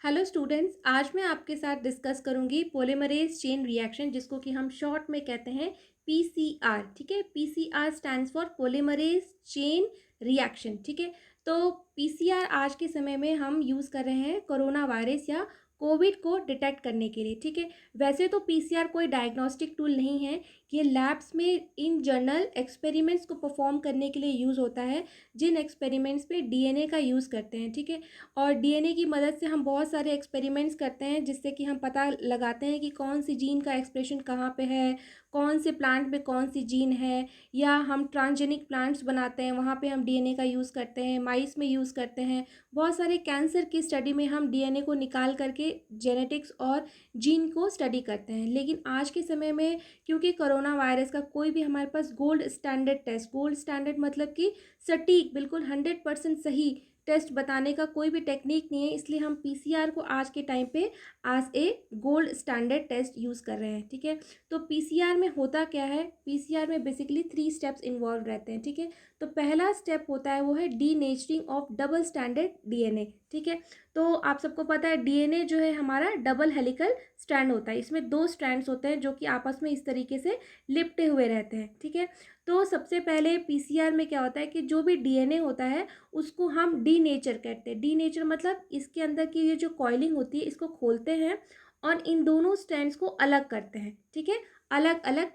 Hello students, आज मैं आपके साथ डिस्कस करूंगी पॉलीमरेज चेन रिएक्शन, जिसको कि हम शॉर्ट में कहते हैं पीसीआर। ठीक है, PCR stands for polymerase chain reaction. ठीक है, तो पीसीआर आज के समय में हम यूज़ कर रहे हैं कोरोना वायरस या कोविड को डिटेक्ट करने के लिए। ठीक है, वैसे तो पीसीआर कोई डायग्नोस्टिक टूल नहीं है, ये लैब्स में इन जनरल एक्सपेरिमेंट्स को परफॉर्म करने के लिए यूज़ होता है, जिन एक्सपेरिमेंट्स पे डीएनए का यूज़ करते हैं। ठीक है, और डीएनए की मदद से हम बहुत सारे एक्सपेरिमेंट्स करते हैं, जिससे कि हम पता लगाते हैं कि कौन सी जीन का एक्सप्रेशन कहाँ पे है, कौन से प्लांट में कौन सी जीन है, या हम ट्रांसजेनिक प्लांट्स बनाते हैं, वहाँ पे हम डीएनए का यूज़ करते हैं, माइस में यूज़ करते हैं। बहुत सारे कैंसर की स्टडी में हम डीएनए को निकाल करके जेनेटिक्स और जीन को स्टडी करते हैं। लेकिन आज के समय में क्योंकि कोरोना वायरस का कोई भी हमारे पास gold standard test, gold standard मतलब कि सटीक बिल्कुल 100% सही टेस्ट बताने का कोई भी टेक्निक नहीं है, इसलिए हम पीसीआर को आज के टाइम पे आज ए गोल्ड स्टैंडर्ड टेस्ट यूज़ कर रहे हैं। ठीक है, तो पीसीआर में होता क्या है, पीसीआर में बेसिकली 3 स्टेप्स इन्वॉल्व रहते हैं। ठीक है, तो पहला स्टेप होता है वो है denaturing of double standard DNA. ठीक है, तो आप सबको पता है डीएनए जो है हमारा डबल हेलिकल स्ट्रैंड होता है, इसमें 2 स्ट्रैंड्स होते हैं जो कि आपस में इस तरीके से लिपटे हुए रहते हैं। ठीक है, तो सबसे पहले पीसीआर में क्या होता है कि जो भी डीएनए होता है उसको हम डीनेचर कहते हैं। डीनेचर मतलब इसके अंदर की ये जो कॉइलिंग होती है इसको खोलते हैं और इन दोनों स्ट्रैंड्स को अलग करते हैं। ठीक है, अलग अलग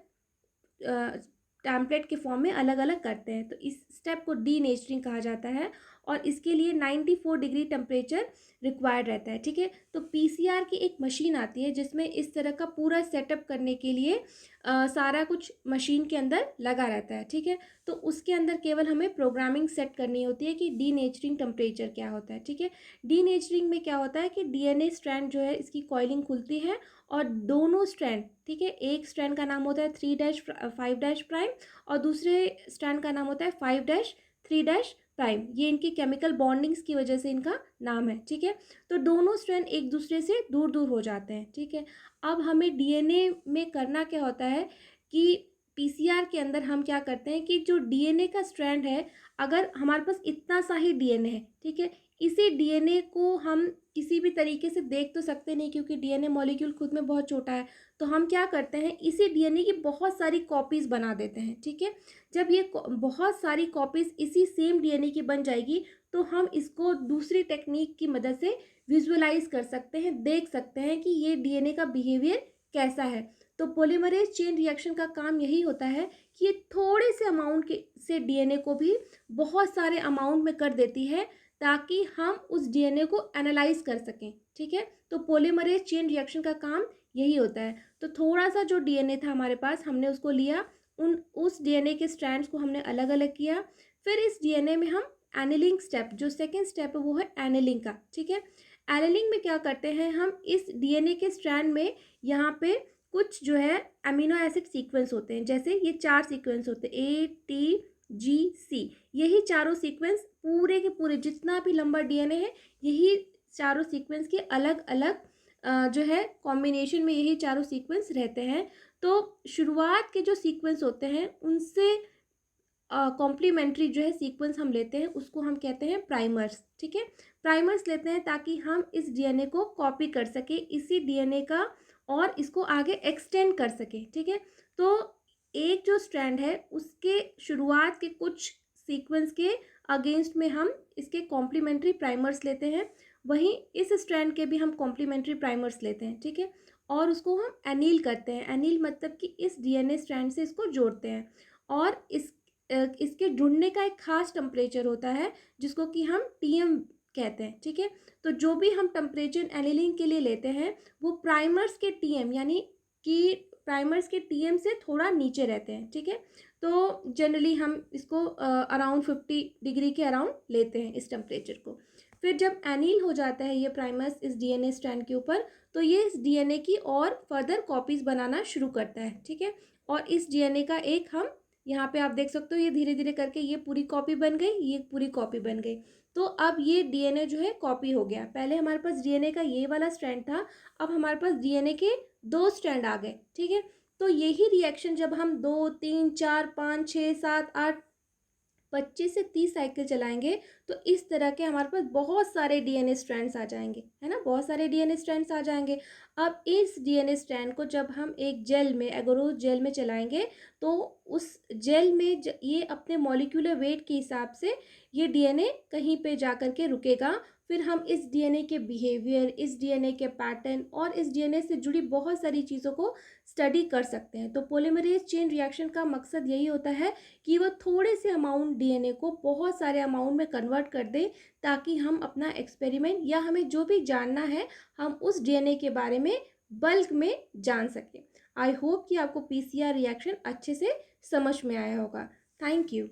टैम्पलेट के फॉर्म में अलग अलग करते हैं, तो इस स्टेप को डीनेचरिंग कहा जाता है और इसके लिए 94 डिग्री टेम्परेचर रिक्वायर्ड रहता है। ठीक है, तो पीसीआर की एक मशीन आती है जिसमें इस तरह का पूरा सेटअप करने के लिए सारा कुछ मशीन के अंदर लगा रहता है। ठीक है, तो उसके अंदर केवल हमें प्रोग्रामिंग सेट करनी होती है कि डीनेचरिंग टेम्परेचर क्या होता है। ठीक है, डीनेचरिंग में क्या होता है कि डीएनए स्ट्रैंड जो है इसकी कॉइलिंग खुलती है और दोनों स्ट्रैंड, ठीक है, एक स्ट्रैंड का नाम होता है 3-5' और दूसरे स्ट्रैंड का नाम होता है 5-3' ये इनकी केमिकल बॉन्डिंग्स की वजह से इनका नाम है। ठीक है, तो दोनों स्ट्रैंड एक दूसरे से दूर दूर हो जाते हैं। ठीक है, अब हमें डीएनए में करना क्या होता है कि पीसीआर के अंदर हम क्या करते हैं कि जो डीएनए का स्ट्रैंड है, अगर हमारे पास इतना सा ही डीएनए है, ठीक है, इसी डीएनए को हम किसी भी तरीके से देख तो सकते नहीं क्योंकि डीएनए मॉलिक्यूल खुद में बहुत छोटा है, तो हम क्या करते हैं इसी डीएनए की बहुत सारी कॉपीज़ बना देते हैं। ठीक है, जब ये बहुत सारी कॉपीज़ इसी सेम डीएनए की बन जाएगी तो हम इसको दूसरी टेक्निक की मदद से विजुअलाइज कर सकते हैं, देख सकते हैं कि ये डीएनए का बिहेवियर कैसा है। तो पॉलीमरेज चेन रिएक्शन का काम यही होता है कि ये थोड़े से अमाउंट के से डीएनए को भी बहुत सारे अमाउंट में कर देती है ताकि हम उस डीएनए को एनालाइज कर सकें। ठीक है, तो पॉलीमरेज चेन रिएक्शन का काम यही होता है। तो थोड़ा सा जो डीएनए था हमारे पास, हमने उसको लिया, उस डीएनए के स्ट्रैंड्स को हमने अलग अलग किया, फिर इस डीएनए में हम एनिलिंग स्टेप, जो सेकेंड स्टेप है वो है एनिलिंग का। ठीक है, एनिलिंग में क्या करते हैं हम इस डीएनए के स्ट्रैंड में यहाँ पे कुछ जो है अमीनो एसिड सीक्वेंस होते हैं, जैसे ये 4 सीक्वेंस होते हैं ATGC, यही चारों सीक्वेंस पूरे के पूरे जितना भी लंबा डीएनए है, यही चारों सीक्वेंस के अलग अलग जो है कॉम्बिनेशन में यही चारों सीक्वेंस रहते हैं। तो शुरुआत के जो सीक्वेंस होते हैं उनसे कॉम्प्लीमेंट्री जो है सीक्वेंस हम लेते हैं उसको हम कहते हैं प्राइमर्स। ठीक है, प्राइमर्स लेते हैं ताकि हम इस डीएनए को कॉपी कर सके इसी डीएनए का और इसको आगे एक्सटेंड कर सके। ठीक है, तो एक जो स्ट्रैंड है उसके शुरुआत के कुछ सीक्वेंस के अगेंस्ट में हम इसके कॉम्प्लीमेंट्री प्राइमर्स लेते हैं, वहीं इस स्ट्रैंड के भी हम कॉम्प्लीमेंट्री प्राइमर्स लेते हैं। ठीक है, और उसको हम एनील करते हैं, एनील मतलब कि इस डीएनए स्ट्रैंड से इसको जोड़ते हैं और इसके जुड़ने का एक खास टेम्परेचर होता है जिसको कि हम टीएम कहते हैं। ठीक है, तो जो भी हम टेम्परेचर एनिलिंग के लिए लेते हैं वो प्राइमर्स के टीएम यानी कि प्राइमर्स के टीएम से थोड़ा नीचे रहते हैं। ठीक है, तो जनरली हम इसको अराउंड 50 डिग्री के अराउंड लेते हैं इस टेम्परेचर को। फिर जब एनील हो जाता है ये प्राइमर्स इस डीएनए स्ट्रैंड के ऊपर, तो ये इस डीएनए की और फर्दर कॉपीज़ बनाना शुरू करता है। ठीक है, और इस डीएनए का एक हम यहाँ पे आप देख सकते हो ये धीरे धीरे करके ये पूरी कॉपी बन गई, ये पूरी कॉपी बन गई। तो अब ये डीएनए जो है कॉपी हो गया। पहले हमारे पास डीएनए का ये वाला स्ट्रैंड था, अब हमारे पास डीएनए के 2 स्ट्रैंड आ गए। ठीक है, तो यही रिएक्शन जब हम 2 3 4 5 6 7 8 25 से 30 साइकिल चलाएंगे तो इस तरह के हमारे पास बहुत सारे डीएनए स्ट्रैंड्स आ जाएंगे, है ना, बहुत सारे डीएनए स्ट्रैंड्स आ जाएंगे। अब इस डीएनए स्ट्रैंड को जब हम एक जेल में, एगरोस जेल में चलाएंगे, तो उस जेल में ये अपने मॉलिक्यूलर वेट के हिसाब से ये डीएनए कहीं पे जा कर के रुकेगा। फिर हम इस डीएनए के बिहेवियर, इस डीएनए के पैटर्न और इस डीएनए से जुड़ी बहुत सारी चीज़ों को स्टडी कर सकते हैं। तो पॉलीमरेज चेन रिएक्शन का मकसद यही होता है कि वह थोड़े से अमाउंट डीएनए को बहुत सारे अमाउंट में कन्वर्ट कर दे, ताकि हम अपना एक्सपेरिमेंट या हमें जो भी जानना है हम उस डीएनए के बारे में बल्क में जान सकें। आई होप कि आपको पीसीआर रिएक्शन अच्छे से समझ में आया होगा। Thank you.